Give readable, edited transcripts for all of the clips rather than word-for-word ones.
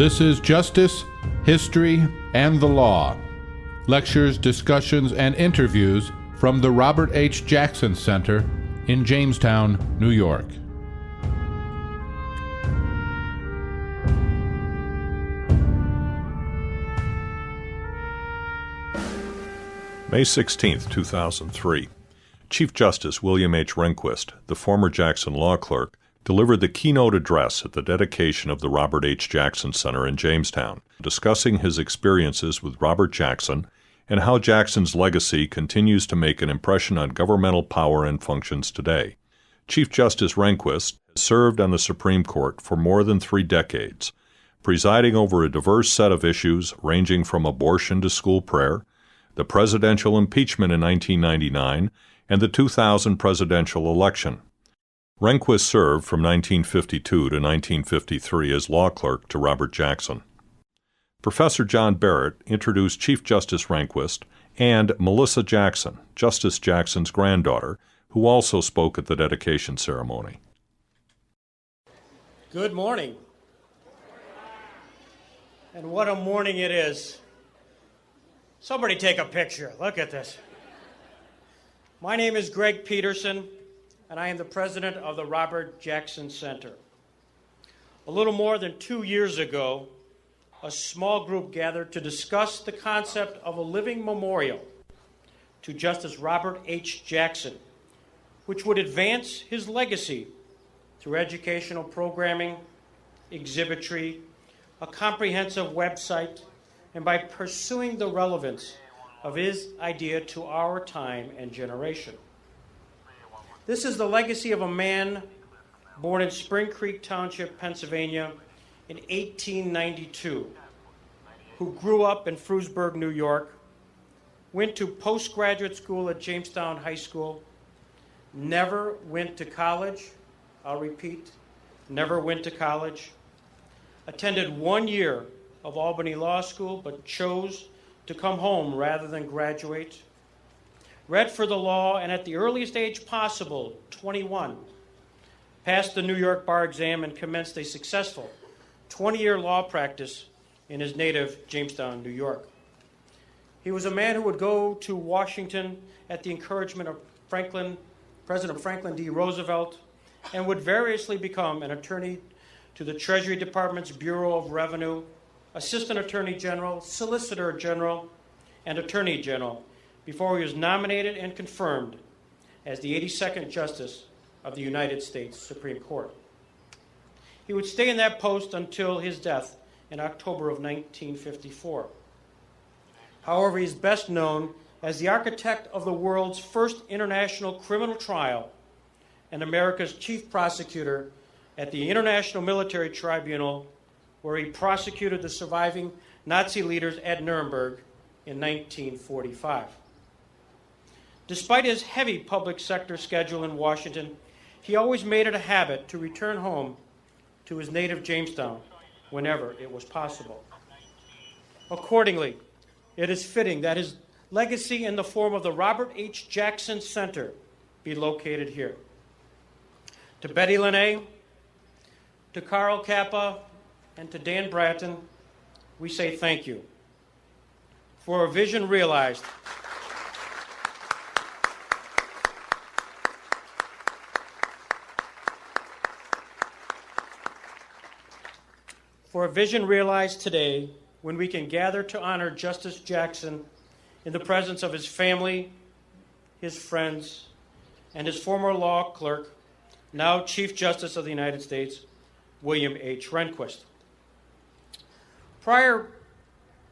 This is Justice, History, and the Law. Lectures, discussions, and interviews from the Robert H. Jackson Center in Jamestown, New York. May 16, 2003. Chief Justice Willam H. Rehnquist, the former Jackson law clerk, delivered the keynote address at the dedication of the Robert H. Jackson Center in Jamestown, discussing his experiences with Robert Jackson and how Jackson's legacy continues to make an impression on governmental power and functions today. Chief Justice Rehnquist has served on the Supreme Court for more than 3 decades, presiding over a diverse set of issues ranging from abortion to school prayer, the presidential impeachment in 1999, and the 2000 presidential election. Rehnquist served from 1952 to 1953 as law clerk to Robert Jackson. Professor John Barrett introduced Chief Justice Rehnquist and Melissa Jackson, Justice Jackson's granddaughter, who also spoke at the dedication ceremony. Good morning. And what a morning it is. Somebody take a picture. Look at this. My name is Greg Peterson, and I am the president of the Robert Jackson Center. A little more than 2 years ago, a small group gathered to discuss the concept of a living memorial to Justice Robert H. Jackson, which would advance his legacy through educational programming, exhibitry, a comprehensive website, and by pursuing the relevance of his idea to our time and generation. This is the legacy of a man born in Spring Creek Township, Pennsylvania in 1892, who grew up in Frewsburg, New York, went to postgraduate school at Jamestown High School, never went to college, I'll repeat, never went to college, attended 1 year of Albany Law School, but chose to come home rather than graduate, read for the law, and at the earliest age possible, 21, passed the New York bar exam and commenced a successful 20-year law practice in his native Jamestown, New York. He was a man who would go to Washington at the encouragement of President Franklin D. Roosevelt, and would variously become an attorney to the Treasury Department's Bureau of Revenue, Assistant Attorney General, Solicitor General, and Attorney General before he was nominated and confirmed as the 82nd Justice of the United States Supreme Court. He would stay in that post until his death in October of 1954. However, he is best known as the architect of the world's first international criminal trial and America's chief prosecutor at the International Military Tribunal, where he prosecuted the surviving Nazi leaders at Nuremberg in 1945. Despite his heavy public sector schedule in Washington, he always made it a habit to return home to his native Jamestown whenever it was possible. Accordingly, it is fitting that his legacy in the form of the Robert H. Jackson Center be located here. To Betty Lene, to Carl Kappa, and to Dan Bratton, we say thank you for a vision realized. For a vision realized today when we can gather to honor Justice Jackson in the presence of his family, his friends, and his former law clerk, now Chief Justice of the United States, Willam H. Rehnquist. Prior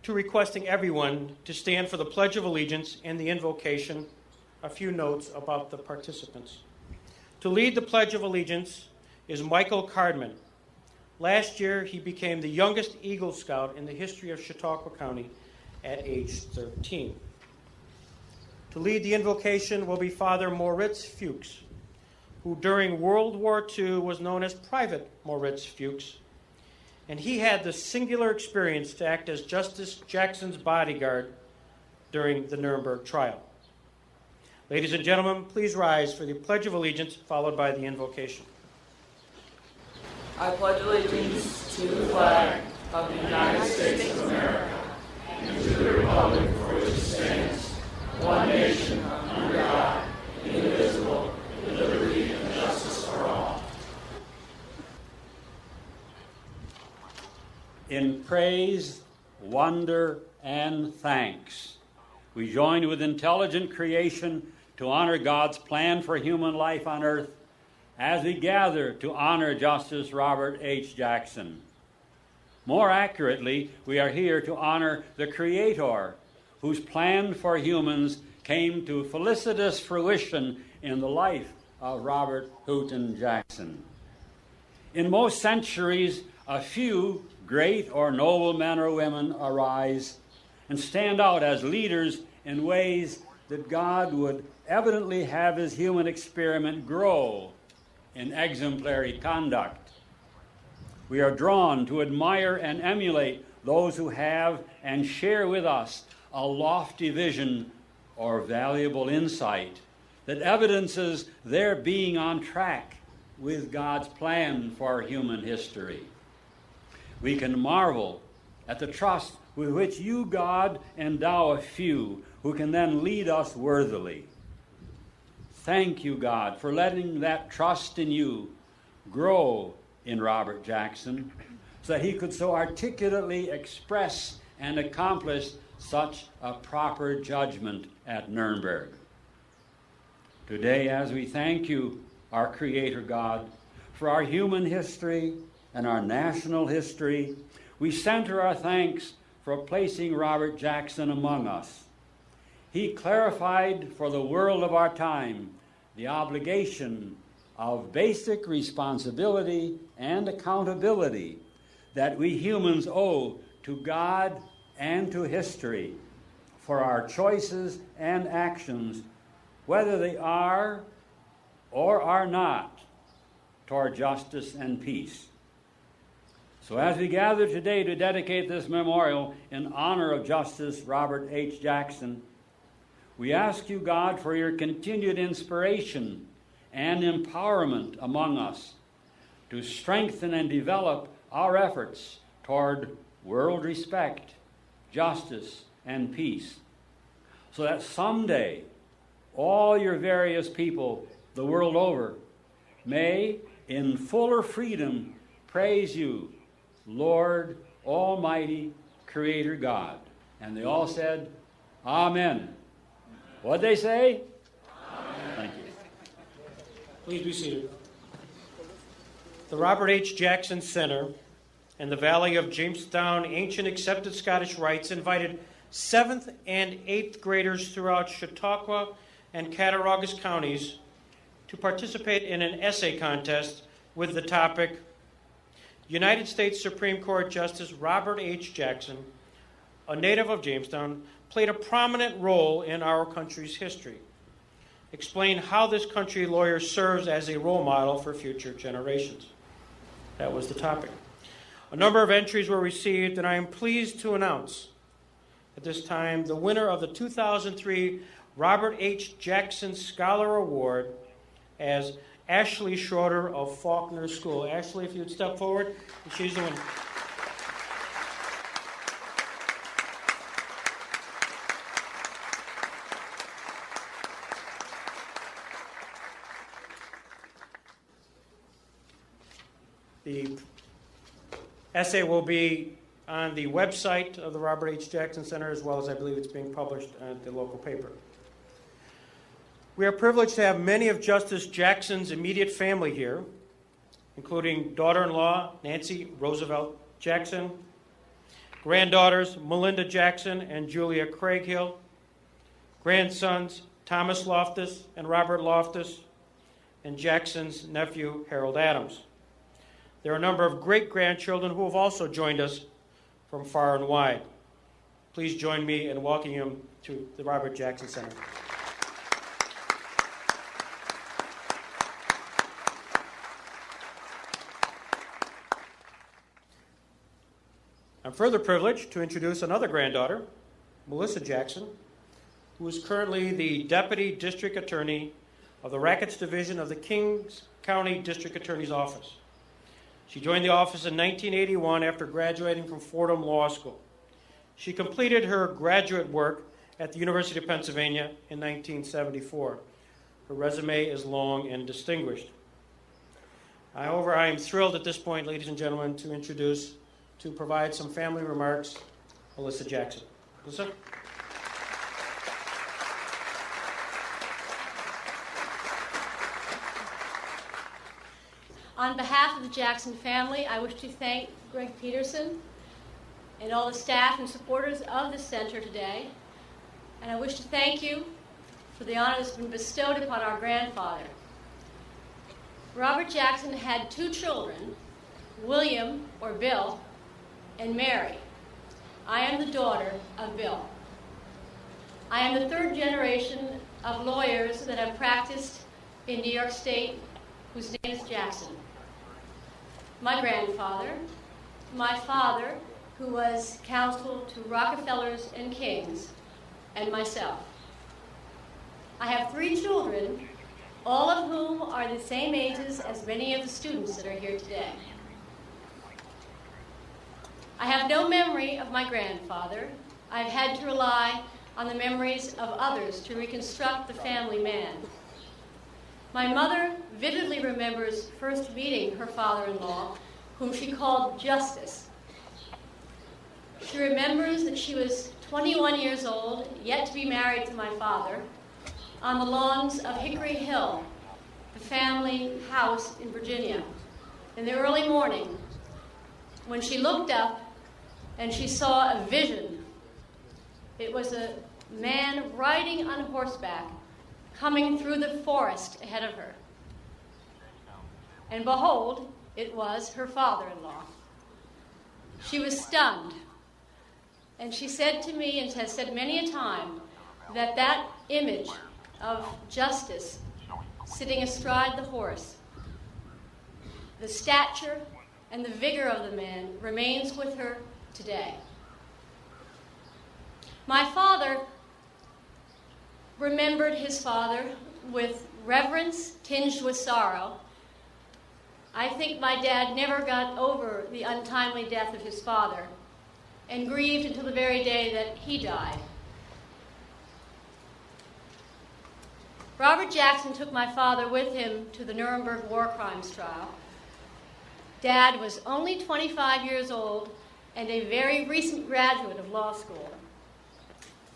to requesting everyone to stand for the Pledge of Allegiance and the invocation, a few notes about the participants. To lead the Pledge of Allegiance is Michael Cardman. Last year, he became the youngest Eagle Scout in the history of Chautauqua County at age 13. To lead the invocation will be Father Moritz Fuchs, who during World War II was known as Private Moritz Fuchs, and he had the singular experience to act as Justice Jackson's bodyguard during the Nuremberg trial. Ladies and gentlemen, please rise for the Pledge of Allegiance, followed by the invocation. I pledge allegiance to the flag of the United States of America and to the republic for which it stands, one nation, under God, indivisible, with liberty and justice for all. In praise, wonder, and thanks, we join with intelligent creation to honor God's plan for human life on earth as we gather to honor Justice Robert H. Jackson. More accurately, we are here to honor the Creator whose plan for humans came to felicitous fruition in the life of Robert Houghton Jackson. In most centuries, a few great or noble men or women arise and stand out as leaders in ways that God would evidently have his human experiment grow in exemplary conduct. We are drawn to admire and emulate those who have and share with us a lofty vision or valuable insight that evidences their being on track with God's plan for human history. We can marvel at the trust with which you, God, endow a few who can then lead us worthily. Thank you, God, for letting that trust in you grow in Robert Jackson so that he could so articulately express and accomplish such a proper judgment at Nuremberg. Today, as we thank you, our Creator God, for our human history and our national history, we center our thanks for placing Robert Jackson among us. He clarified for the world of our time the obligation of basic responsibility and accountability that we humans owe to God and to history for our choices and actions, whether they are or are not toward justice and peace. So as we gather today to dedicate this memorial in honor of Justice Robert H. Jackson, we ask you, God, for your continued inspiration and empowerment among us to strengthen and develop our efforts toward world respect, justice, and peace, so that someday all your various people the world over may, in fuller freedom, praise you, Lord, Almighty, Creator God. And they all said, Amen. What'd they say? Amen. Thank you. Please be seated. The Robert H. Jackson Center and the Valley of Jamestown Ancient Accepted Scottish Rites invited 7th and 8th graders throughout Chautauqua and Cattaraugus counties to participate in an essay contest with the topic, United States Supreme Court Justice Robert H. Jackson, a native of Jamestown, played a prominent role in our country's history. Explain how this country lawyer serves as a role model for future generations. That was the topic. A number of entries were received, and I am pleased to announce at this time the winner of the 2003 Robert H. Jackson Scholar Award as Ashley Schroeder of Faulkner School. Ashley, if you'd step forward, she's the winner. The essay will be on the website of the Robert H. Jackson Center, as well as I believe it's being published at the local paper. We are privileged to have many of Justice Jackson's immediate family here, including daughter-in-law Nancy Roosevelt Jackson, granddaughters Melinda Jackson and Julia Craighill, grandsons Thomas Loftus and Robert Loftus, and Jackson's nephew Harold Adams. There are a number of great-grandchildren who have also joined us from far and wide. Please join me in welcoming them to the Robert Jackson Center. I'm further privileged to introduce another granddaughter, Melissa Jackson, who is currently the Deputy District Attorney of the Rackets Division of the Kings County District Attorney's Office. She joined the office in 1981 after graduating from Fordham Law School. She completed her graduate work at the University of Pennsylvania in 1974. Her resume is long and distinguished. However, I am thrilled at this point, ladies and gentlemen, to provide some family remarks, Alyssa Jackson. Alyssa? On behalf of the Jackson family, I wish to thank Greg Peterson and all the staff and supporters of the center today. And I wish to thank you for the honor that's been bestowed upon our grandfather. Robert Jackson had 2 children, William, or Bill, and Mary. I am the daughter of Bill. I am the 3rd generation of lawyers that have practiced in New York State whose name is Jackson. My grandfather, my father, who was counsel to Rockefellers and Kings, and myself. I have 3 children, all of whom are the same ages as many of the students that are here today. I have no memory of my grandfather. I've had to rely on the memories of others to reconstruct the family man. My mother vividly remembers first meeting her father-in-law, whom she called Justice. She remembers that she was 21 years old, yet to be married to my father, on the lawns of Hickory Hill, the family house in Virginia, in the early morning, when she looked up and she saw a vision. It was a man riding on horseback, coming through the forest ahead of her. And behold, it was her father-in-law. She was stunned. And she said to me, and has said many a time, that that image of Justice sitting astride the horse, the stature and the vigor of the man remains with her today. My father remembered his father with reverence tinged with sorrow. I think my dad never got over the untimely death of his father and grieved until the very day that he died. Robert Jackson took my father with him to the Nuremberg war crimes trial. Dad was only 25 years old and a very recent graduate of law school.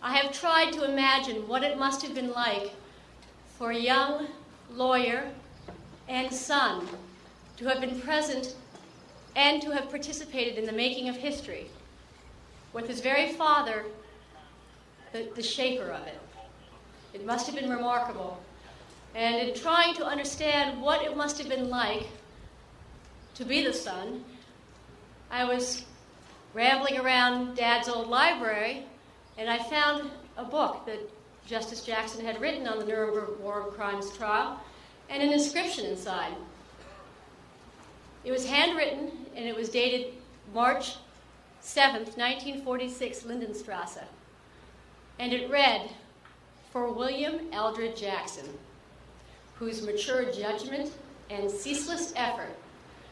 I have tried to imagine what it must have been like for a young lawyer and son to have been present and to have participated in the making of history, with his very father, the shaper of it. It must have been remarkable. And in trying to understand what it must have been like to be the son, I was rambling around Dad's old library, and I found a book that Justice Jackson had written on the Nuremberg war crimes trial, and an inscription inside. It was handwritten, and it was dated March 7th, 1946, Lindenstrasse. And it read, "For William Eldred Jackson, whose mature judgment and ceaseless effort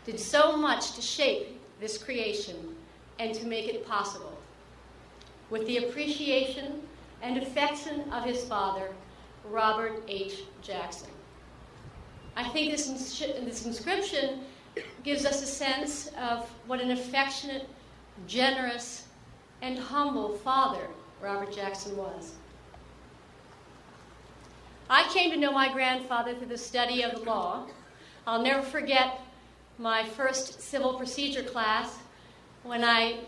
did so much to shape this creation and to make it possible, with the appreciation and affection of his father, Robert H. Jackson." I think this inscription gives us a sense of what an affectionate, generous, and humble father Robert Jackson was. I came to know my grandfather through the study of the law. I'll never forget my first civil procedure class when I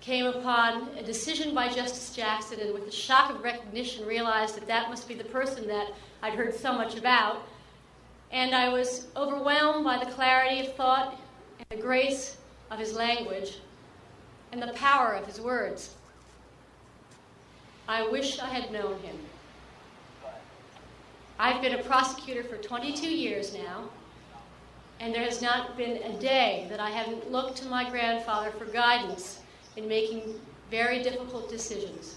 came upon a decision by Justice Jackson, and with a shock of recognition realized that that must be the person that I'd heard so much about. And I was overwhelmed by the clarity of thought and the grace of his language and the power of his words. I wish I had known him. I've been a prosecutor for 22 years now, and there has not been a day that I haven't looked to my grandfather for guidance in making very difficult decisions.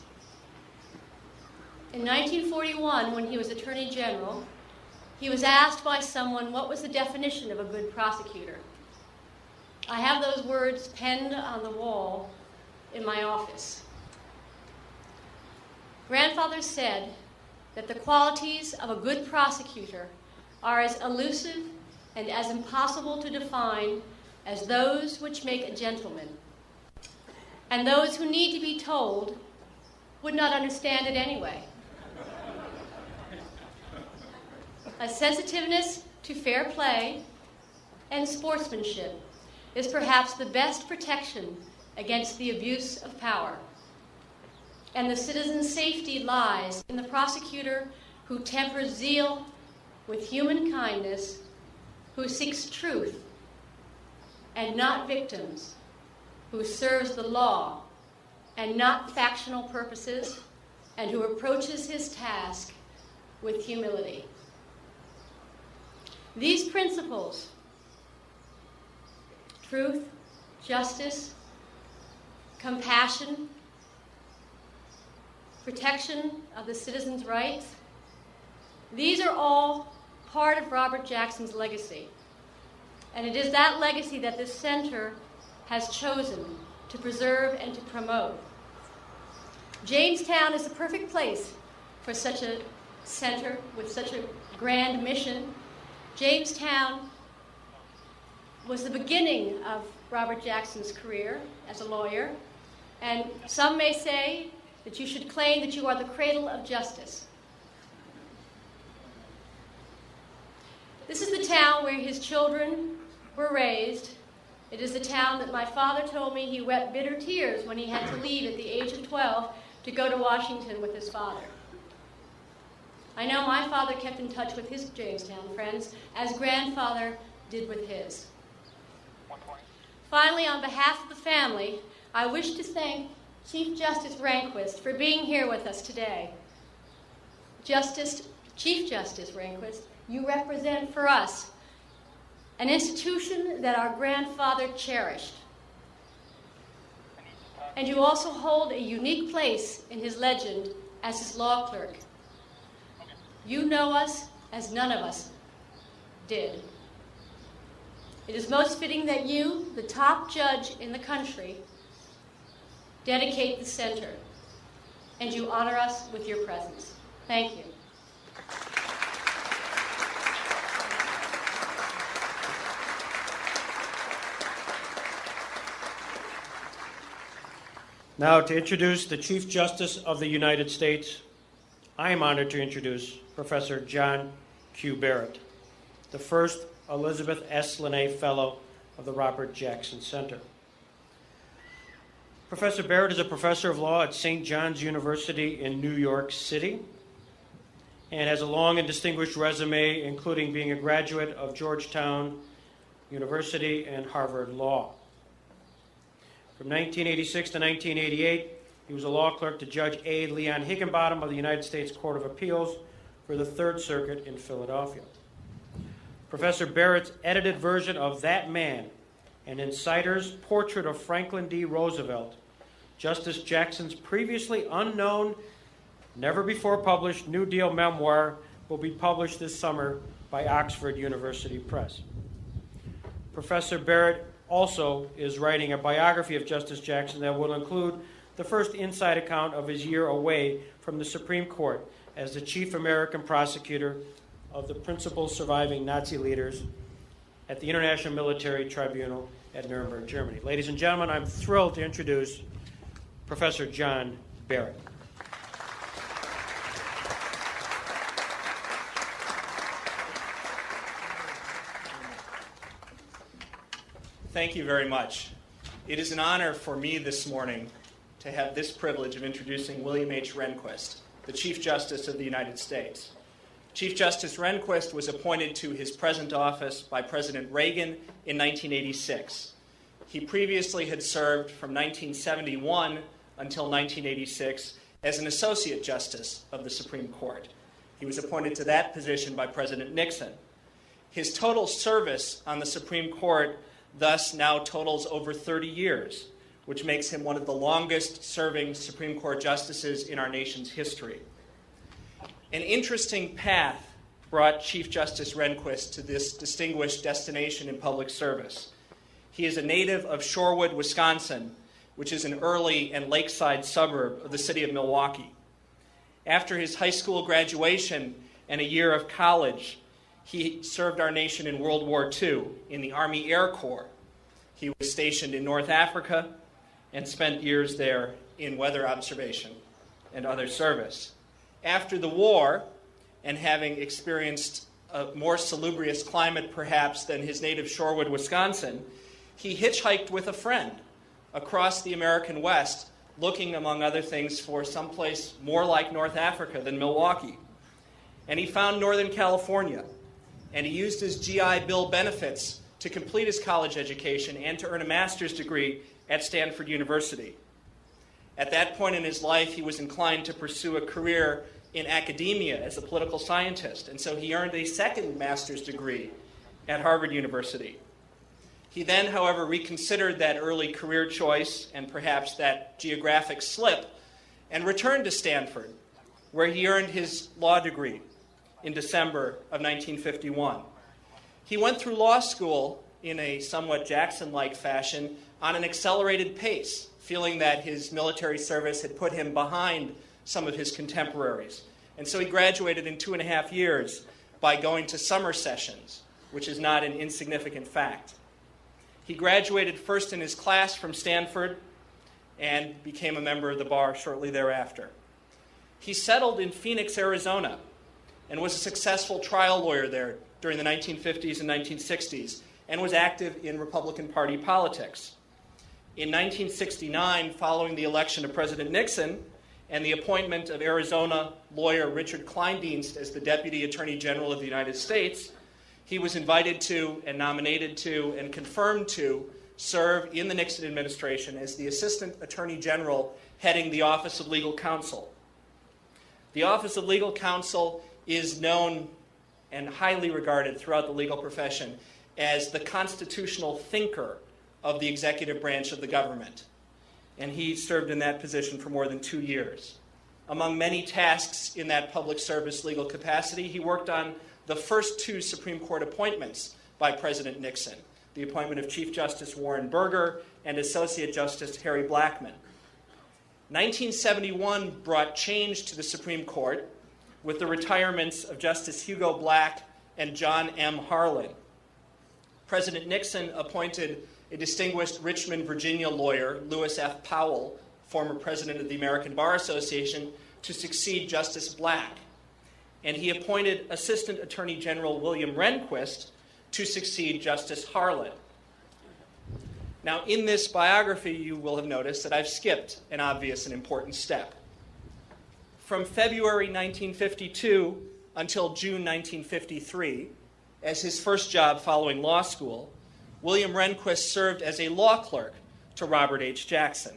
In 1941, when he was Attorney General, he was asked by someone what was the definition of a good prosecutor. I have those words penned on the wall in my office. Grandfather said that the qualities of a good prosecutor are as elusive and as impossible to define as those which make a gentleman. And those who need to be told would not understand it anyway. A sensitiveness to fair play and sportsmanship is perhaps the best protection against the abuse of power. And the citizen's safety lies in the prosecutor who tempers zeal with human kindness, who seeks truth and not victims, who serves the law and not factional purposes, and who approaches his task with humility. These principles, truth, justice, compassion, protection of the citizen's rights, these are all part of Robert Jackson's legacy. And it is that legacy that this center has chosen to preserve and to promote. Jamestown is the perfect place for such a center with such a grand mission. Jamestown was the beginning of Robert Jackson's career as a lawyer, and some may say that you should claim that you are the cradle of justice. This is the town where his children were raised. It is the town that my father told me he wept bitter tears when he had to leave at the age of 12 to go to Washington with his father. I know my father kept in touch with his Jamestown friends, as grandfather did with his. Finally, on behalf of the family, I wish to thank Chief Justice Rehnquist for being here with us today. Chief Justice Rehnquist, you represent for us an institution that our grandfather cherished. And you also hold a unique place in his legend as his law clerk. You know us as none of us did. It is most fitting that you, the top judge in the country, dedicate the center, and you honor us with your presence. Thank you. Now, to introduce the Chief Justice of the United States, I am honored to introduce Professor John Q. Barrett, the first Elizabeth S. Lennay Fellow of the Robert Jackson Center. Professor Barrett is a professor of law at St. John's University in New York City and has a long and distinguished resume, including being a graduate of Georgetown University and Harvard Law. From 1986 to 1988, he was a law clerk to Judge A. Leon Higginbottom of the United States Court of Appeals for the Third Circuit in Philadelphia. Professor Barrett's edited version of That Man, an insider's portrait of Franklin D. Roosevelt, Justice Jackson's previously unknown, never before published New Deal memoir, will be published this summer by Oxford University Press. Professor Barrett also is writing a biography of Justice Jackson that will include the first inside account of his year away from the Supreme Court as the chief American prosecutor of the principal surviving Nazi leaders at the International Military Tribunal at Nuremberg, Germany. Ladies and gentlemen, I'm thrilled to introduce Professor John Barrett. Thank you very much. It is an honor for me this morning to have this privilege of introducing William H. Rehnquist, the Chief Justice of the United States. Chief Justice Rehnquist was appointed to his present office by President Reagan in 1986. He previously had served from 1971 until 1986 as an Associate Justice of the Supreme Court. He was appointed to that position by President Nixon. His total service on the Supreme Court thus now totals over 30 years, which makes him one of the longest-serving Supreme Court justices in our nation's history. An interesting path brought Chief Justice Rehnquist to this distinguished destination in public service. He is a native of Shorewood, Wisconsin, which is an early and lakeside suburb of the city of Milwaukee. After his high school graduation and a year of college, he served our nation in World War II in the Army Air Corps. He was stationed in North Africa and spent years there in weather observation and other service. After the war, and having experienced a more salubrious climate perhaps than his native Shorewood, Wisconsin, he hitchhiked with a friend across the American West, looking, among other things, for someplace more like North Africa than Milwaukee. And he found Northern California, and he used his GI Bill benefits to complete his college education and to earn a master's degree at Stanford University. At that point in his life, he was inclined to pursue a career in academia as a political scientist, and so he earned a second master's degree at Harvard University. He then, however, reconsidered that early career choice and perhaps that geographic slip and returned to Stanford, where he earned his law degree in December of 1951. He went through law school in a somewhat Jackson-like fashion on an accelerated pace, feeling that his military service had put him behind some of his contemporaries. And so he graduated in 2.5 years by going to summer sessions, which is not an insignificant fact. He graduated first in his class from Stanford and became a member of the bar shortly thereafter. He settled in Phoenix, Arizona, and was a successful trial lawyer there during the 1950s and 1960s, and was active in Republican Party politics. In 1969, following the election of President Nixon and the appointment of Arizona lawyer Richard Kleindienst as the Deputy Attorney General of the United States, he was invited to and nominated to and confirmed to serve in the Nixon administration as the Assistant Attorney General heading the Office of Legal Counsel. The Office of Legal Counsel is known and highly regarded throughout the legal profession as the constitutional thinker of the executive branch of the government. And he served in that position for more than 2 years. Among many tasks in that public service legal capacity, he worked on the first 2 Supreme Court appointments by President Nixon, the appointment of Chief Justice Warren Burger and Associate Justice Harry Blackmun. 1971 brought change to the Supreme Court with the retirements of Justice Hugo Black and John M. Harlan. President Nixon appointed a distinguished Richmond, Virginia lawyer, Lewis F. Powell, former president of the American Bar Association, to succeed Justice Black. And he appointed Assistant Attorney General William Rehnquist to succeed Justice Harlan. Now, in this biography, you will have noticed that I've skipped an obvious and important step. From February 1952 until June 1953, as his first job following law school, William Rehnquist served as a law clerk to Robert H. Jackson.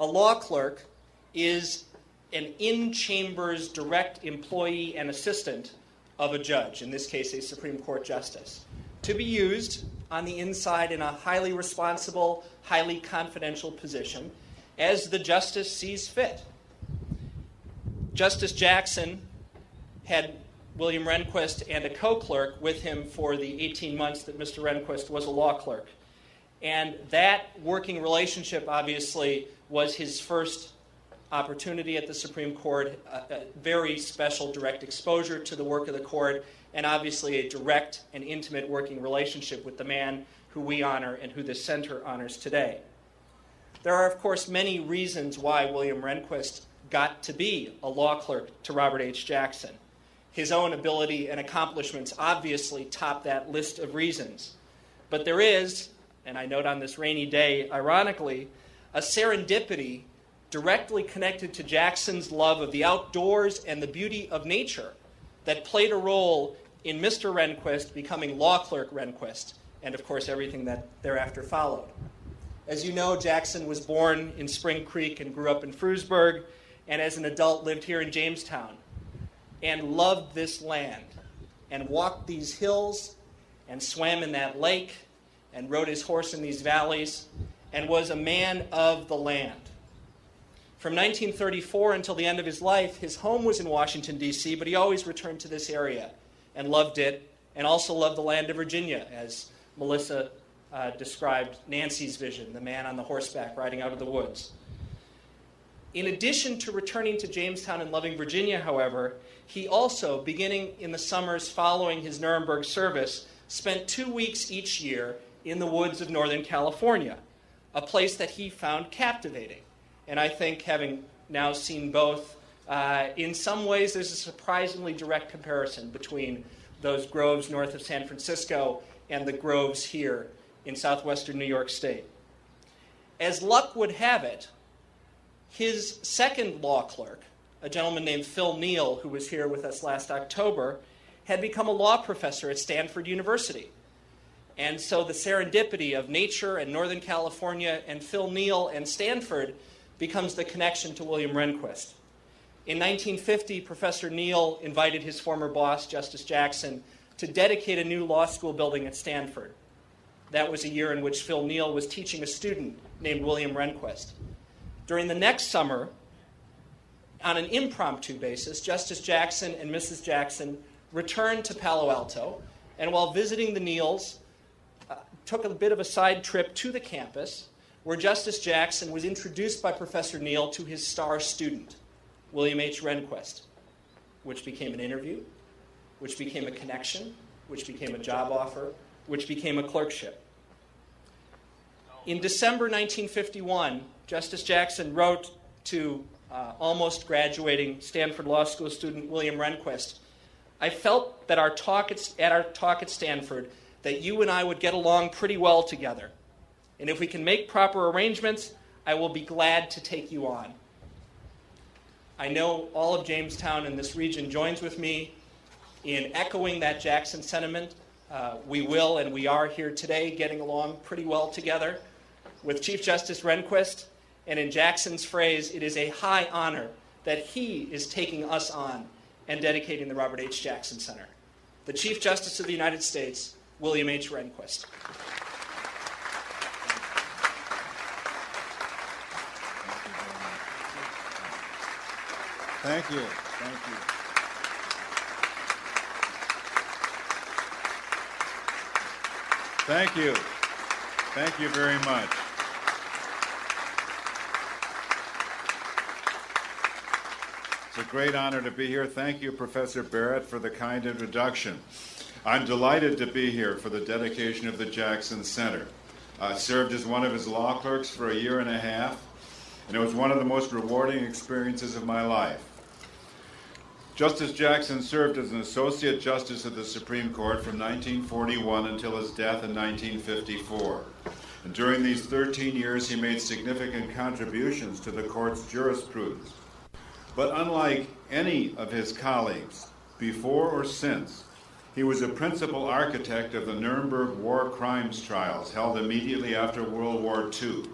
A law clerk is an in-chambers direct employee and assistant of a judge, in this case a Supreme Court justice, to be used on the inside in a highly responsible, highly confidential position as the justice sees fit. Justice Jackson had William Rehnquist and a co-clerk with him for the 18 months that Mr. Rehnquist was a law clerk. And that working relationship, obviously, was his first opportunity at the Supreme Court, a very special direct exposure to the work of the court, and obviously a direct and intimate working relationship with the man who we honor and who the center honors today. There are, of course, many reasons why William Rehnquist got to be a law clerk to Robert H. Jackson. His own ability and accomplishments obviously top that list of reasons. But there is, and I note on this rainy day, ironically, a serendipity directly connected to Jackson's love of the outdoors and the beauty of nature that played a role in Mr. Rehnquist becoming law clerk Rehnquist, and of course everything that thereafter followed. As you know, Jackson was born in Spring Creek and grew up in Frewsburg, and as an adult lived here in Jamestown, and loved this land, and walked these hills, and swam in that lake, and rode his horse in these valleys, and was a man of the land. From 1934 until the end of his life, his home was in Washington, D.C., but he always returned to this area and loved it, and also loved the land of Virginia, as Melissa described Nancy's vision, the man on the horseback riding out of the woods. In addition to returning to Jamestown and Loving, Virginia, however, he also, beginning in the summers following his Nuremberg service, spent 2 weeks each year in the woods of Northern California, a place that he found captivating. And I think, having now seen both, in some ways there's a surprisingly direct comparison between those groves north of San Francisco and the groves here in southwestern New York State. As luck would have it, his second law clerk, a gentleman named Phil Neal, who was here with us last October, had become a law professor at Stanford University. And so the serendipity of nature and Northern California and Phil Neal and Stanford becomes the connection to William Rehnquist. In 1950, Professor Neal invited his former boss, Justice Jackson, to dedicate a new law school building at Stanford. That was a year in which Phil Neal was teaching a student named William Rehnquist. During the next summer, on an impromptu basis, Justice Jackson and Mrs. Jackson returned to Palo Alto, and while visiting the Neals, took a bit of a side trip to the campus, where Justice Jackson was introduced by Professor Neal to his star student, William H. Rehnquist, which became an interview, which became a connection, which became a job offer, which became a clerkship. In December 1951, Justice Jackson wrote to almost graduating Stanford Law School student William Rehnquist, "I felt that at our talk at Stanford that you and I would get along pretty well together. And if we can make proper arrangements, I will be glad to take you on." I know all of Jamestown and this region joins with me in echoing that Jackson sentiment. We will and we are here today getting along pretty well together with Chief Justice Rehnquist. And in Jackson's phrase, it is a high honor that he is taking us on and dedicating the Robert H. Jackson Center. The Chief Justice of the United States, William H. Rehnquist. Thank you. Thank you. Thank you. Thank you very much. It's a great honor to be here. Thank you, Professor Barrett, for the kind introduction. I'm delighted to be here for the dedication of the Jackson Center. I served as one of his law clerks for a year and a half, and it was one of the most rewarding experiences of my life. Justice Jackson served as an Associate Justice of the Supreme Court from 1941 until his death in 1954. And during these 13 years, he made significant contributions to the court's jurisprudence. But unlike any of his colleagues, before or since, he was a principal architect of the Nuremberg war crimes trials held immediately after World War II.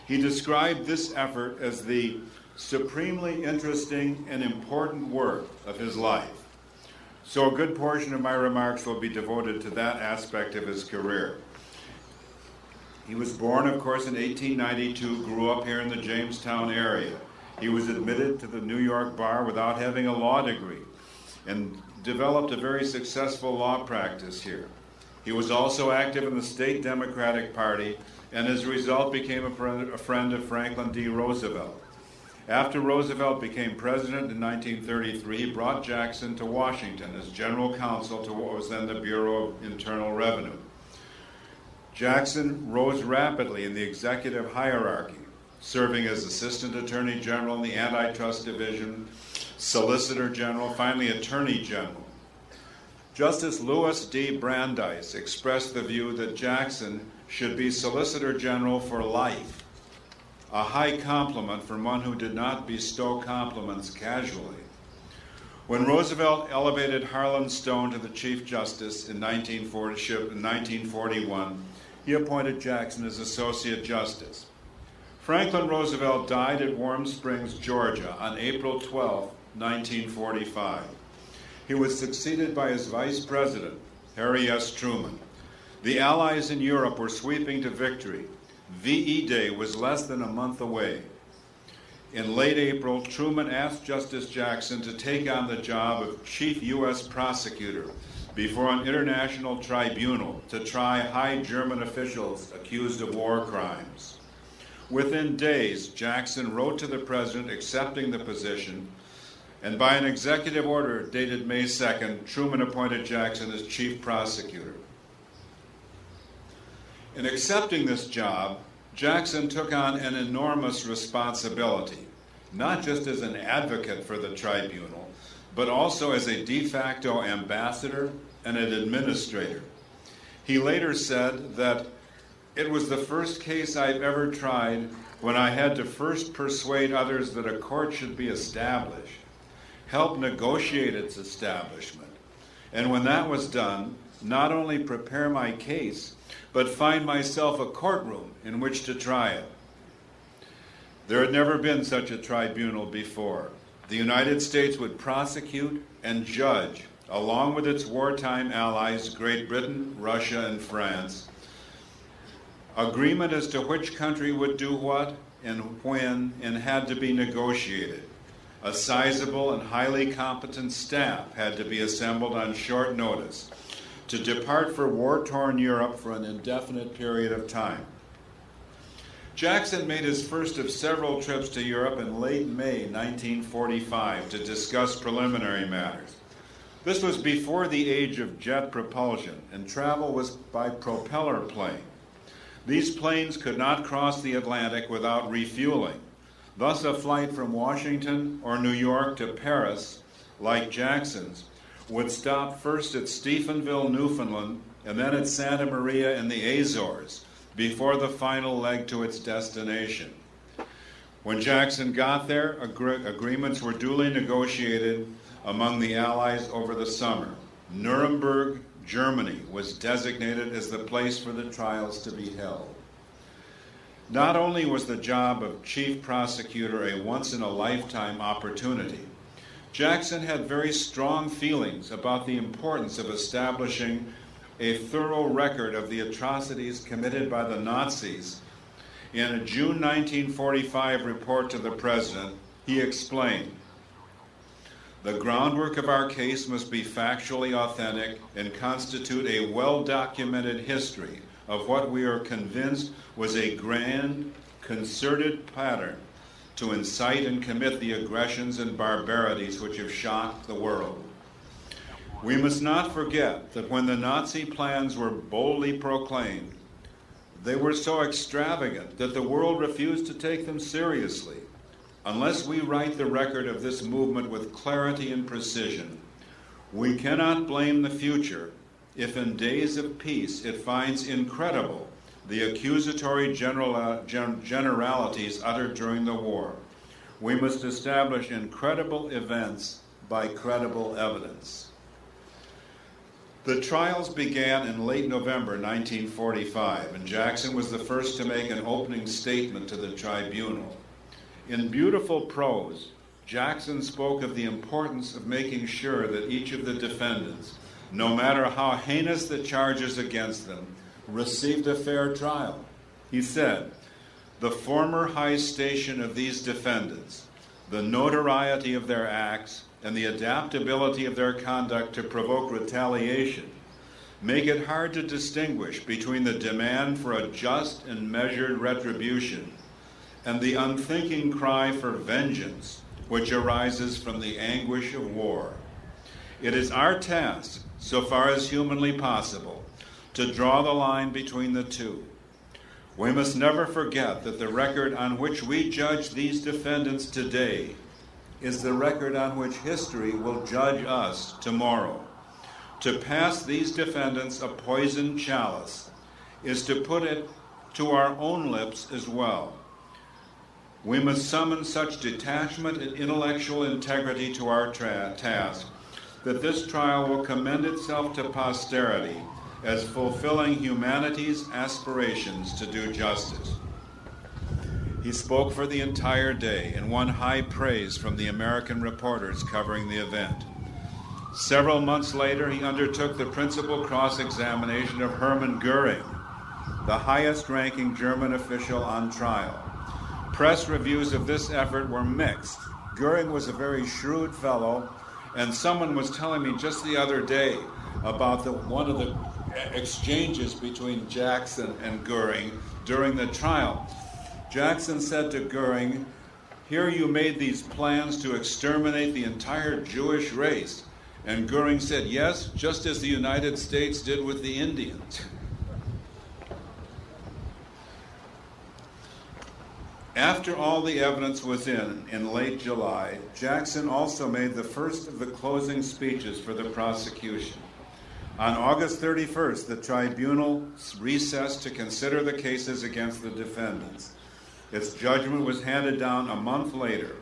He described this effort as the supremely interesting and important work of his life. So a good portion of my remarks will be devoted to that aspect of his career. He was born, of course, in 1892, grew up here in the Jamestown area. He was admitted to the New York bar without having a law degree and developed a very successful law practice here. He was also active in the state Democratic Party and as a result became a friend of Franklin D. Roosevelt. After Roosevelt became president in 1933, he brought Jackson to Washington as general counsel to what was then the Bureau of Internal Revenue. Jackson rose rapidly in the executive hierarchy, serving as Assistant Attorney General in the Antitrust Division, Solicitor General, finally Attorney General. Justice Louis D. Brandeis expressed the view that Jackson should be Solicitor General for life, a high compliment from one who did not bestow compliments casually. When Roosevelt elevated Harlan Stone to the Chief Justice in 1941, he appointed Jackson as Associate Justice. Franklin Roosevelt died at Warm Springs, Georgia on April 12, 1945. He was succeeded by his Vice President, Harry S. Truman. The Allies in Europe were sweeping to victory. VE Day was less than a month away. In late April, Truman asked Justice Jackson to take on the job of Chief U.S. Prosecutor, before an international tribunal to try high German officials accused of war crimes. Within days, Jackson wrote to the president accepting the position, and by an executive order dated May 2nd, Truman appointed Jackson as chief prosecutor. In accepting this job, Jackson took on an enormous responsibility, not just as an advocate for the tribunal, but also as a de facto ambassador and an administrator. He later said that it was the first case I've ever tried when I had to first persuade others that a court should be established, help negotiate its establishment, and when that was done, not only prepare my case, but find myself a courtroom in which to try it. There had never been such a tribunal before. The United States would prosecute and judge, along with its wartime allies, Great Britain, Russia, and France. Agreement as to which country would do what and when and had to be negotiated. A sizable and highly competent staff had to be assembled on short notice to depart for war-torn Europe for an indefinite period of time. Jackson made his first of several trips to Europe in late May 1945 to discuss preliminary matters. This was before the age of jet propulsion, and travel was by propeller plane. These planes could not cross the Atlantic without refueling. Thus, a flight from Washington or New York to Paris, like Jackson's, would stop first at Stephenville, Newfoundland, and then at Santa Maria in the Azores, before the final leg to its destination. When Jackson got there, agreements were duly negotiated among the Allies over the summer. Nuremberg, Germany, was designated as the place for the trials to be held. Not only was the job of chief prosecutor a once-in-a-lifetime opportunity, Jackson had very strong feelings about the importance of establishing a thorough record of the atrocities committed by the Nazis. In a June 1945 report to the president, he explained, "The groundwork of our case must be factually authentic and constitute a well-documented history of what we are convinced was a grand, concerted pattern to incite and commit the aggressions and barbarities which have shocked the world. We must not forget that when the Nazi plans were boldly proclaimed, they were so extravagant that the world refused to take them seriously. Unless we write the record of this movement with clarity and precision, we cannot blame the future if in days of peace it finds incredible the accusatory generalities uttered during the war. We must establish incredible events by credible evidence." The trials began in late November 1945, and Jackson was the first to make an opening statement to the tribunal. In beautiful prose, Jackson spoke of the importance of making sure that each of the defendants, no matter how heinous the charges against them, received a fair trial. He said, "The former high station of these defendants, the notoriety of their acts, and the adaptability of their conduct to provoke retaliation make it hard to distinguish between the demand for a just and measured retribution and the unthinking cry for vengeance which arises from the anguish of war. It is our task, so far as humanly possible, to draw the line between the two. We must never forget that the record on which we judge these defendants today is the record on which history will judge us tomorrow. To pass these defendants a poisoned chalice is to put it to our own lips as well. We must summon such detachment and intellectual integrity to our task that this trial will commend itself to posterity as fulfilling humanity's aspirations to do justice." He spoke for the entire day and won high praise from the American reporters covering the event. Several months later, he undertook the principal cross-examination of Hermann Goering, the highest-ranking German official on trial. Press reviews of this effort were mixed. Goering was a very shrewd fellow, and someone was telling me just the other day about one of the exchanges between Jackson and Goering during the trial. Jackson said to Goering, "Here you made these plans to exterminate the entire Jewish race." And Goering said, "Yes, just as the United States did with the Indians." After all the evidence was in late July, Jackson also made the first of the closing speeches for the prosecution. On August 31st, the tribunal recessed to consider the cases against the defendants. Its judgment was handed down a month later.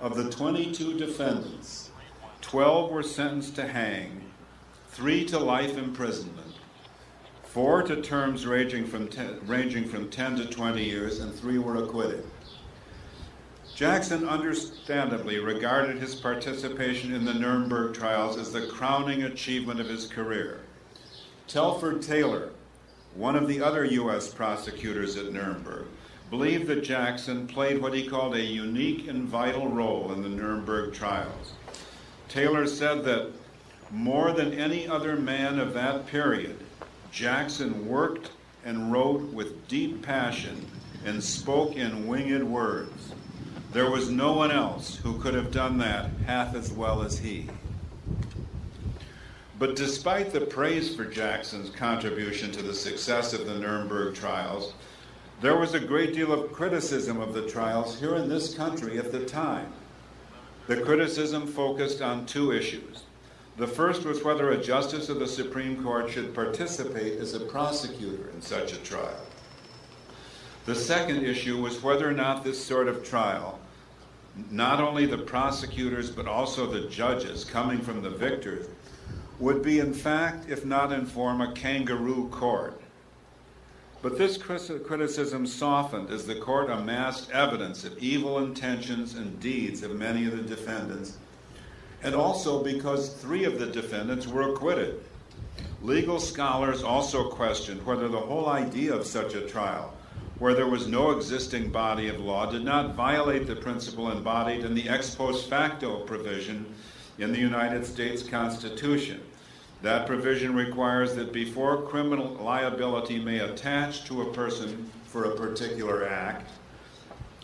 Of the 22 defendants, 12 were sentenced to hang, 3 to life imprisonment, 4 to terms ranging from 10 to 20 years, and 3 were acquitted. Jackson understandably regarded his participation in the Nuremberg trials as the crowning achievement of his career. Telford Taylor, one of the other U.S. prosecutors at Nuremberg, believed that Jackson played what he called a unique and vital role in the Nuremberg trials. Taylor said that more than any other man of that period, Jackson worked and wrote with deep passion and spoke in winged words. There was no one else who could have done that half as well as he. But despite the praise for Jackson's contribution to the success of the Nuremberg trials, there was a great deal of criticism of the trials here in this country at the time. The criticism focused on 2 issues. The first was whether a justice of the Supreme Court should participate as a prosecutor in such a trial. The second issue was whether or not this sort of trial, not only the prosecutors but also the judges coming from the victors, would be in fact, if not in form, a kangaroo court. But this criticism softened as the court amassed evidence of evil intentions and deeds of many of the defendants, and also because 3 of the defendants were acquitted. Legal scholars also questioned whether the whole idea of such a trial, where there was no existing body of law, did not violate the principle embodied in the ex post facto provision in the United States Constitution. That provision requires that before criminal liability may attach to a person for a particular act,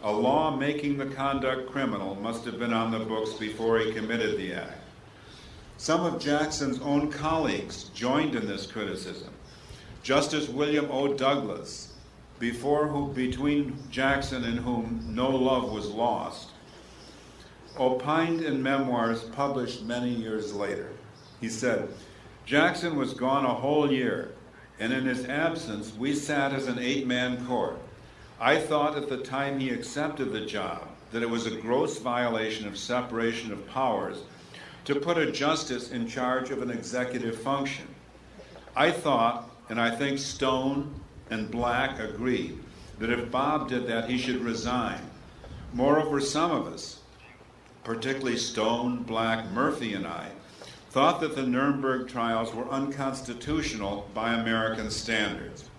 a law making the conduct criminal must have been on the books before he committed the act. Some of Jackson's own colleagues joined in this criticism. Justice William O. Douglas, between Jackson and whom no love was lost, opined in memoirs published many years later. He said, "Jackson was gone a whole year, and in his absence we sat as an 8-man court. I thought at the time he accepted the job that it was a gross violation of separation of powers to put a justice in charge of an executive function. I thought, and I think Stone and Black agreed, that if Bob did that, he should resign. Moreover, some of us, particularly Stone, Black, Murphy, and I, thought that the Nuremberg trials were unconstitutional by American standards.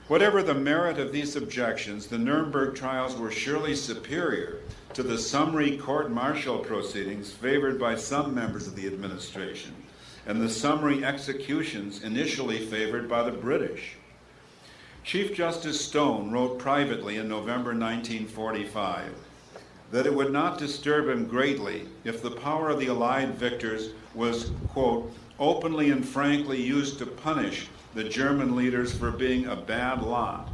Whatever the merit of these objections, the Nuremberg trials were surely superior to the summary court-martial proceedings favored by some members of the administration and the summary executions initially favored by the British. Chief Justice Stone wrote privately in November 1945 that it would not disturb him greatly if the power of the Allied victors was, quote, openly and frankly used to punish the German leaders for being a bad lot.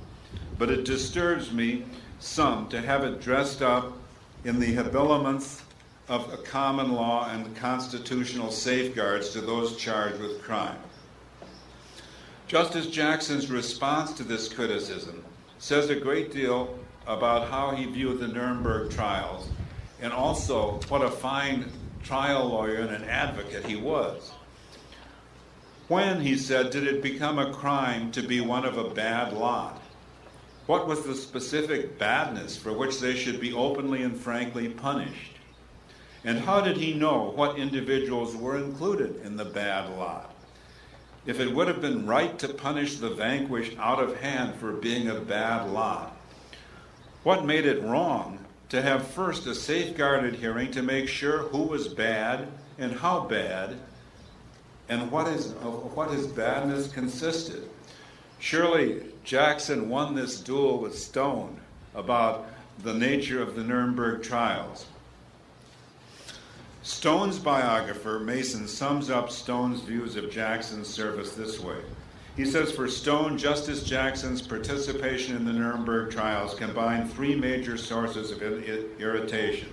But it disturbs me some to have it dressed up in the habiliments of a common law and constitutional safeguards to those charged with crime." Justice Jackson's response to this criticism says a great deal about how he viewed the Nuremberg trials and also what a fine trial lawyer and an advocate he was. When, he said, did it become a crime to be one of a bad lot? What was the specific badness for which they should be openly and frankly punished? And how did he know what individuals were included in the bad lot? If it would have been right to punish the vanquished out of hand for being a bad lot, what made it wrong to have first a safeguarded hearing to make sure who was bad and how bad, and what his badness consisted. Surely Jackson won this duel with Stone about the nature of the Nuremberg trials. Stone's biographer, Mason, sums up Stone's views of Jackson's service this way. He says, for Stone, Justice Jackson's participation in the Nuremberg trials combined three major sources of irritation: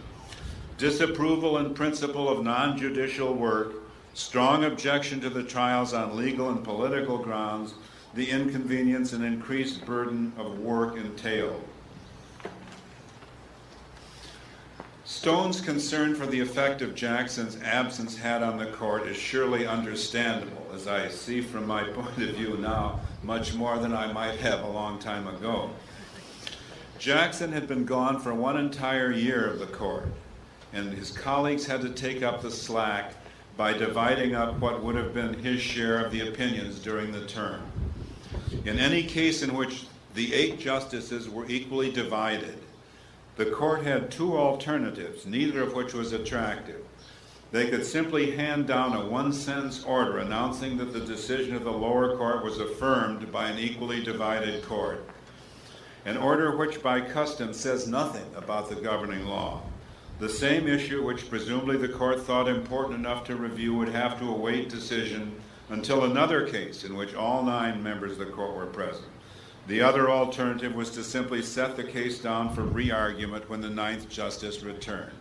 disapproval in principle of non-judicial work, strong objection to the trials on legal and political grounds, the inconvenience and increased burden of work entailed. Stone's concern for the effect of Jackson's absence had on the court is surely understandable, as I see from my point of view now, much more than I might have a long time ago. Jackson had been gone for one entire year of the court, and his colleagues had to take up the slack by dividing up what would have been his share of the opinions during the term. In any case in which the 8 justices were equally divided, the court had 2 alternatives, neither of which was attractive. They could simply hand down a one-sentence order announcing that the decision of the lower court was affirmed by an equally divided court, an order which by custom says nothing about the governing law. The same issue which presumably the court thought important enough to review would have to await decision until another case in which all 9 members of the court were present. The other alternative was to simply set the case down for re-argument when the 9th justice returned.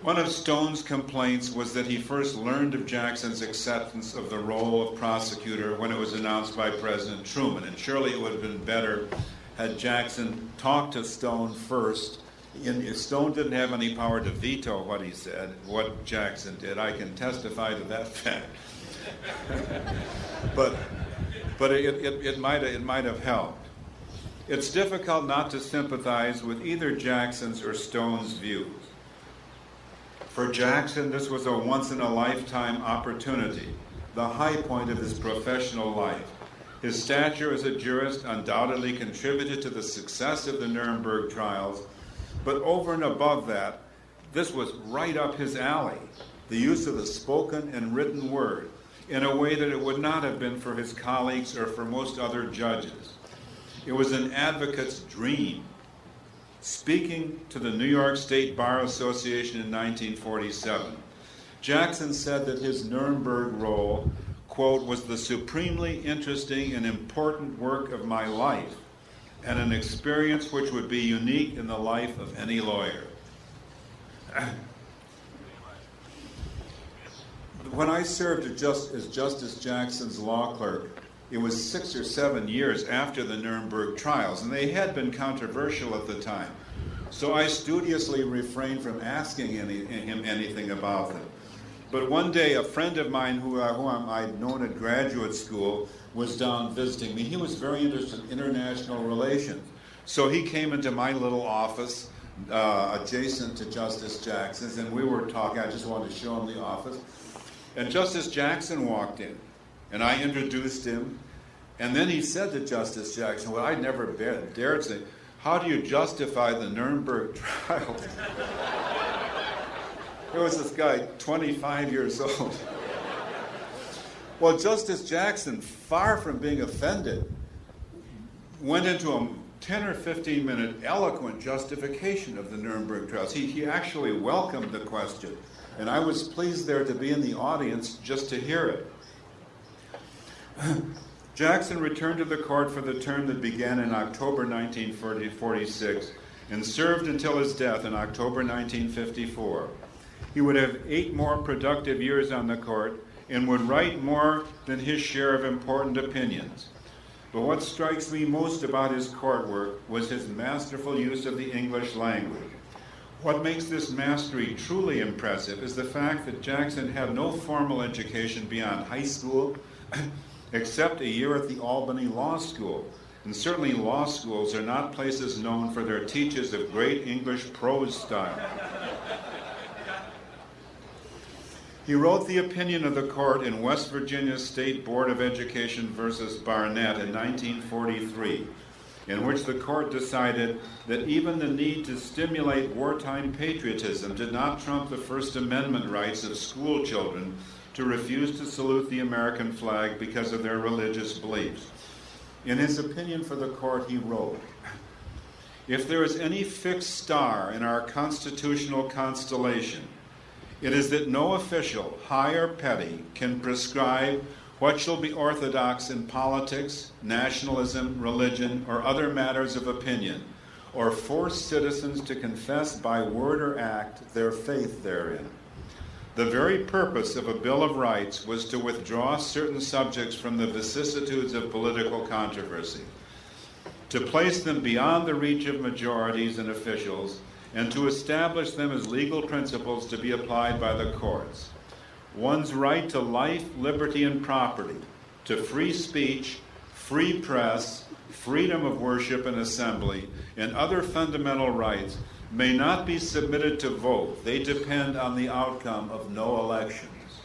One of Stone's complaints was that he first learned of Jackson's acceptance of the role of prosecutor when it was announced by President Truman, and surely it would have been better had Jackson talked to Stone first. Stone didn't have any power to veto what he said, what Jackson did. I can testify to that fact. But it might have helped. It's difficult not to sympathize with either Jackson's or Stone's views. For Jackson, this was a once-in-a-lifetime opportunity, the high point of his professional life. His stature as a jurist undoubtedly contributed to the success of the Nuremberg trials, but over and above that, this was right up his alley, the use of the spoken and written word, in a way that it would not have been for his colleagues or for most other judges. It was an advocate's dream. Speaking to the New York State Bar Association in 1947, Jackson said that his Nuremberg role, quote, was the supremely interesting and important work of my life, and an experience which would be unique in the life of any lawyer. When I served as Justice Jackson's law clerk, it was 6 or 7 years after the Nuremberg trials, and they had been controversial at the time. So I studiously refrained from asking him anything about them. But one day, a friend of mine who I'd known at graduate school was down visiting me. He was very interested in international relations. So he came into my little office adjacent to Justice Jackson's, and we were talking. I just wanted to show him the office. And Justice Jackson walked in, and I introduced him. And then he said to Justice Jackson, well, I never dared say, how do you justify the Nuremberg trials? There was this guy, 25 years old. Well, Justice Jackson, far from being offended, went into a 10 or 15 minute eloquent justification of the Nuremberg trials. He actually welcomed the question, and I was pleased there to be in the audience just to hear it. Jackson returned to the court for the term that began in October 1946 and served until his death in October 1954. He would have 8 more productive years on the court and would write more than his share of important opinions. But what strikes me most about his court work was his masterful use of the English language. What makes this mastery truly impressive is the fact that Jackson had no formal education beyond high school, except a year at the Albany Law School. And certainly law schools are not places known for their teachers of great English prose style. He wrote the opinion of the court in West Virginia State Board of Education versus Barnett in 1943, in which the court decided that even the need to stimulate wartime patriotism did not trump the First Amendment rights of school children to refuse to salute the American flag because of their religious beliefs. In his opinion for the court, he wrote, "If there is any fixed star in our constitutional constellation, it is that no official, high or petty, can prescribe what shall be orthodox in politics, nationalism, religion, or other matters of opinion, or force citizens to confess by word or act their faith therein. The very purpose of a Bill of Rights was to withdraw certain subjects from the vicissitudes of political controversy, to place them beyond the reach of majorities and officials, and to establish them as legal principles to be applied by the courts. One's right to life, liberty, and property, to free speech, free press, freedom of worship and assembly, and other fundamental rights may not be submitted to vote. They depend on the outcome of no elections."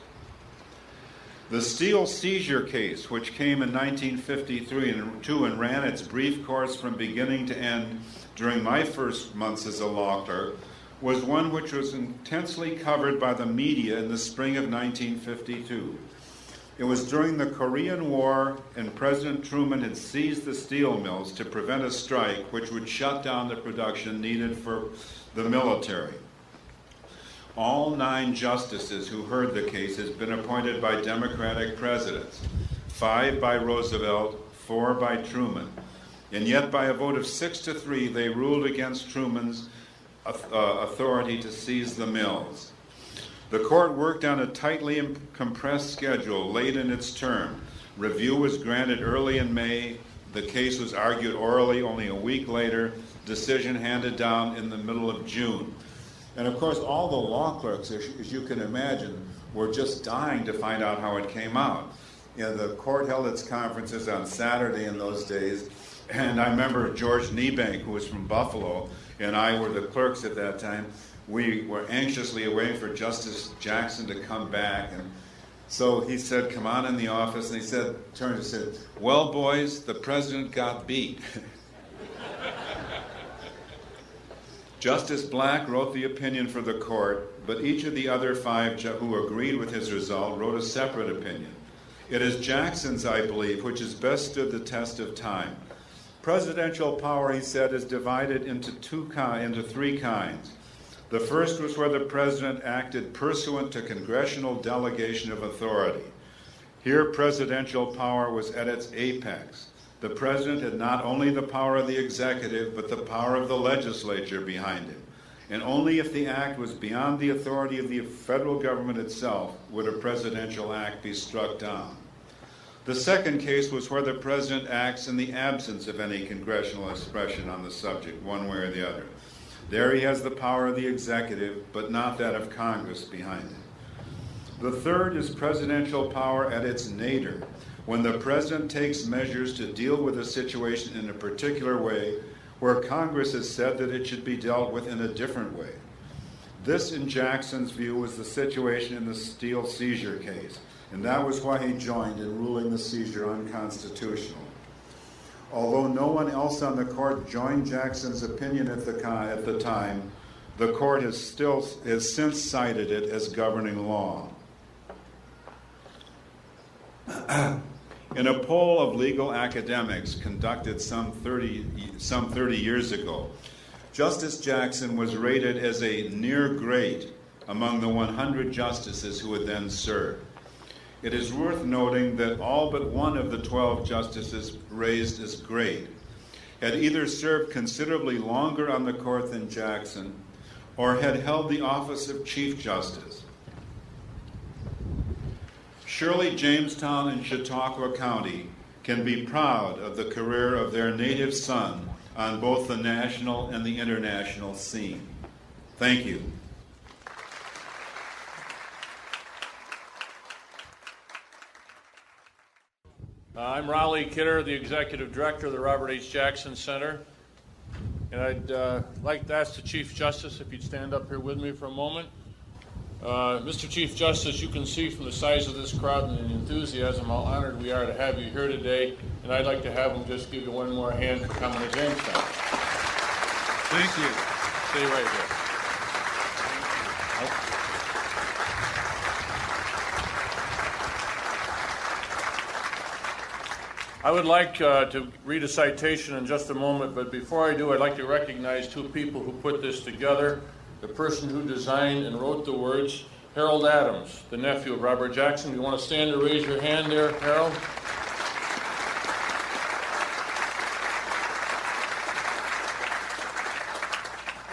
The Steele seizure case, which came in 1953 and ran its brief course from beginning to end during my first months as a law clerk, was one which was intensely covered by the media in the spring of 1952. It was during the Korean War, and President Truman had seized the steel mills to prevent a strike which would shut down the production needed for the military. All 9 justices who heard the case had been appointed by Democratic presidents, 5 by Roosevelt, 4 by Truman, and yet by a vote of 6-3 they ruled against Truman's authority to seize the mills. The court worked on a tightly compressed schedule late in its term. Review was granted early in May. The case was argued orally only a week later. Decision handed down in the middle of June. And of course, all the law clerks, as you can imagine, were just dying to find out how it came out. You know, the court held its conferences on Saturday in those days, and I remember George Niebank, who was from Buffalo, and I were the clerks at that time. We were anxiously waiting for Justice Jackson to come back, and so he said, "Come on in the office," and he turned and said, "Well, boys, the president got beat." Justice Black wrote the opinion for the court, but each of the other 5 who agreed with his result wrote a separate opinion. It is Jackson's, I believe, which has best stood the test of time. Presidential power, he said, is divided into 3 kinds. The first was where the president acted pursuant to congressional delegation of authority. Here, presidential power was at its apex. The president had not only the power of the executive, but the power of the legislature behind him. And only if the act was beyond the authority of the federal government itself would a presidential act be struck down. The second case was where the president acts in the absence of any congressional expression on the subject, one way or the other. There he has the power of the executive, but not that of Congress behind it. The third is presidential power at its nadir, when the president takes measures to deal with a situation in a particular way where Congress has said that it should be dealt with in a different way. This, in Jackson's view, was the situation in the Steele seizure case, and that was why he joined in ruling the seizure unconstitutional. Although no one else on the court joined Jackson's opinion at the time, the court has since cited it as governing law. In a poll of legal academics conducted some 30 years ago, Justice Jackson was rated as a near great among the 100 justices who had then served. It is worth noting that all but one of the 12 justices raised as great had either served considerably longer on the court than Jackson or had held the office of Chief Justice. Surely Jamestown and Chautauqua County can be proud of the career of their native son on both the national and the international scene. Thank you. I'm Raleigh Kidder, the Executive Director of the Robert H. Jackson Center. And I'd like to ask the Chief Justice if you'd stand up here with me for a moment. Mr. Chief Justice, you can see from the size of this crowd and the enthusiasm how honored we are to have you here today. And I'd like to have him just give you one more hand for coming to Jamestown. Thank you. Stay right here. I would like to read a citation in just a moment, but before I do, I'd like to recognize two people who put this together. The person who designed and wrote the words, Harold Adams, the nephew of Robert Jackson. Do you want to stand and raise your hand there, Harold?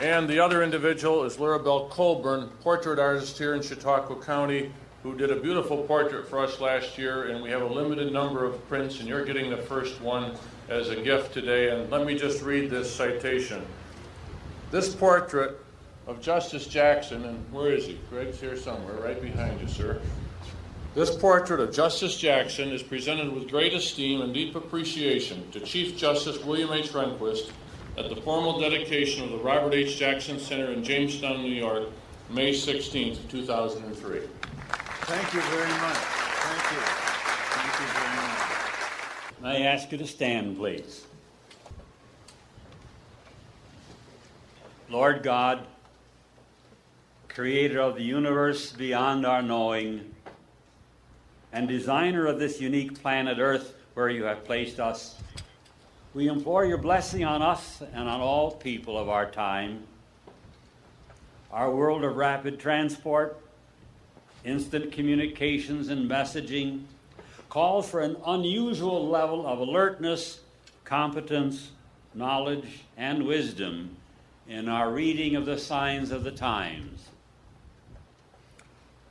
And the other individual is Lurabelle Colburn, portrait artist here in Chautauqua County, who did a beautiful portrait for us last year, and we have a limited number of prints, and you're getting the first one as a gift today. And let me just read this citation. This portrait of Justice Jackson, and where is he? Greg's here somewhere, right behind you, sir. This portrait of Justice Jackson is presented with great esteem and deep appreciation to Chief Justice Willam H. Rehnquist at the formal dedication of the Robert H. Jackson Center in Jamestown, New York, May 16, 2003. Thank you very much. Thank you. Thank you very much. May I ask you to stand, please? Lord God, creator of the universe beyond our knowing, and designer of this unique planet Earth where you have placed us, we implore your blessing on us and on all people of our time. Our world of rapid transport, instant communications and messaging calls for an unusual level of alertness, competence, knowledge, and wisdom in our reading of the signs of the times.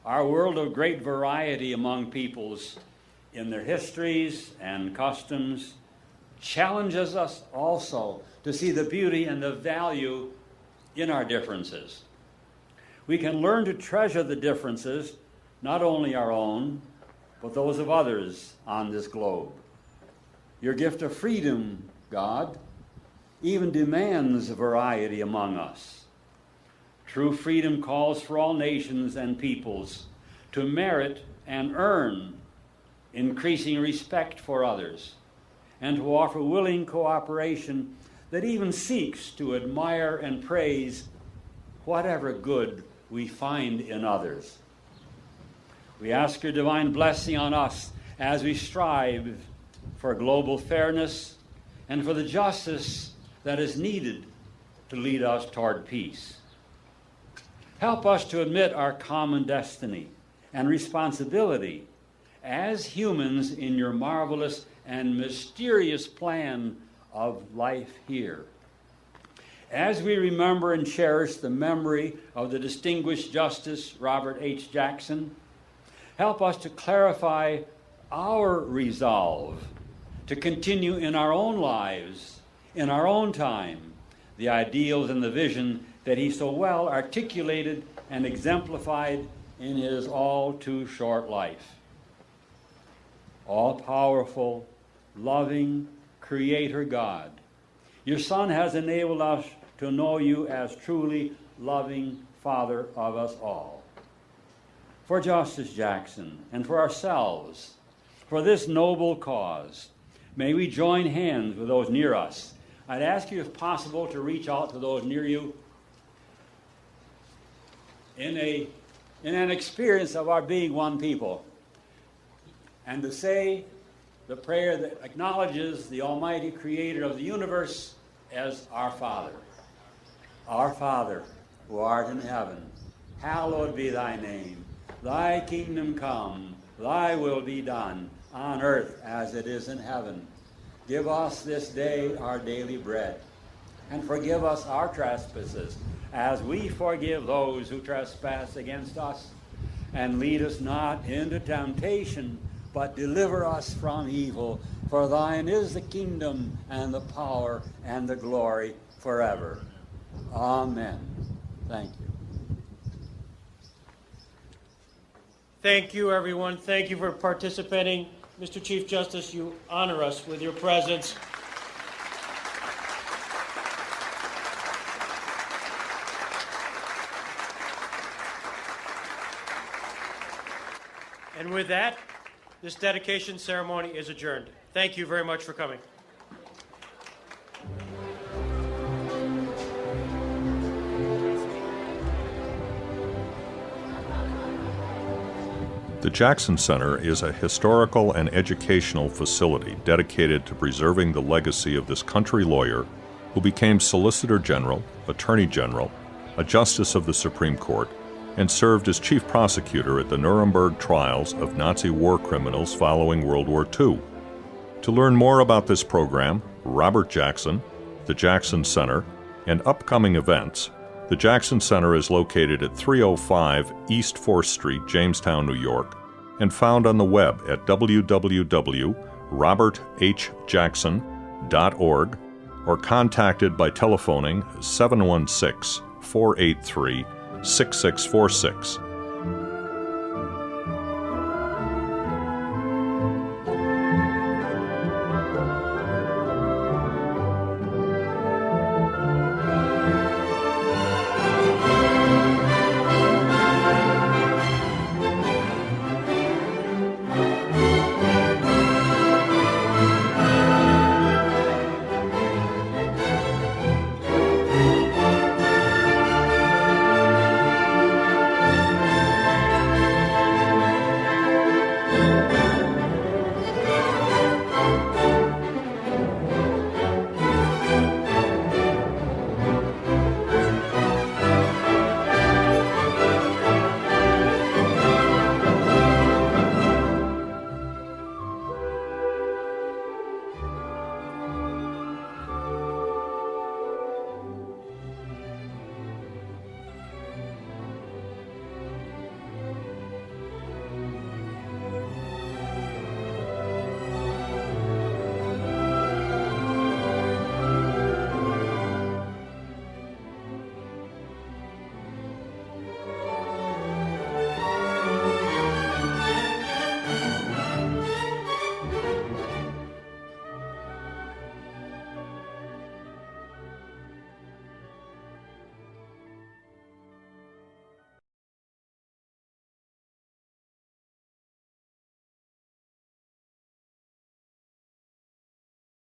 Our world of great variety among peoples in their histories and customs challenges us also to see the beauty and the value in our differences. We can learn to treasure the differences, not only our own, but those of others on this globe. Your gift of freedom, God, even demands variety among us. True freedom calls for all nations and peoples to merit and earn increasing respect for others, and to offer willing cooperation that even seeks to admire and praise whatever good we find in others. We ask your divine blessing on us as we strive for global fairness and for the justice that is needed to lead us toward peace. Help us to admit our common destiny and responsibility as humans in your marvelous and mysterious plan of life here. As we remember and cherish the memory of the distinguished Justice Robert H. Jackson, help us to clarify our resolve to continue in our own lives, in our own time, the ideals and the vision that he so well articulated and exemplified in his all too short life. All-powerful, loving Creator God, your Son has enabled us to know you as truly loving Father of us all. For Justice Jackson and for ourselves, for this noble cause, may we join hands with those near us. I'd ask you, if possible, to reach out to those near you in an experience of our being one people, and to say the prayer that acknowledges the Almighty Creator of the universe as our Father. Our Father, who art in heaven, hallowed be thy name. Thy kingdom come, thy will be done, on earth as it is in heaven. Give us this day our daily bread, and forgive us our trespasses, as we forgive those who trespass against us. And lead us not into temptation, but deliver us from evil. For thine is the kingdom, and the power, and the glory forever. Amen. Thank you. Thank you, everyone. Thank you for participating. Mr. Chief Justice, you honor us with your presence. And with that, this dedication ceremony is adjourned. Thank you very much for coming. The The Jackson Center is a historical and educational facility dedicated to preserving the legacy of this country lawyer who became Solicitor General, Attorney General, a Justice of the Supreme Court, and served as Chief Prosecutor at the Nuremberg trials of Nazi war criminals following World War II. To learn more about this program, Robert Jackson, the Jackson Center, and upcoming events, the Jackson Center is located at 305 East 4th Street, Jamestown, New York, and found on the web at www.roberthjackson.org or contacted by telephoning 716-483-6646.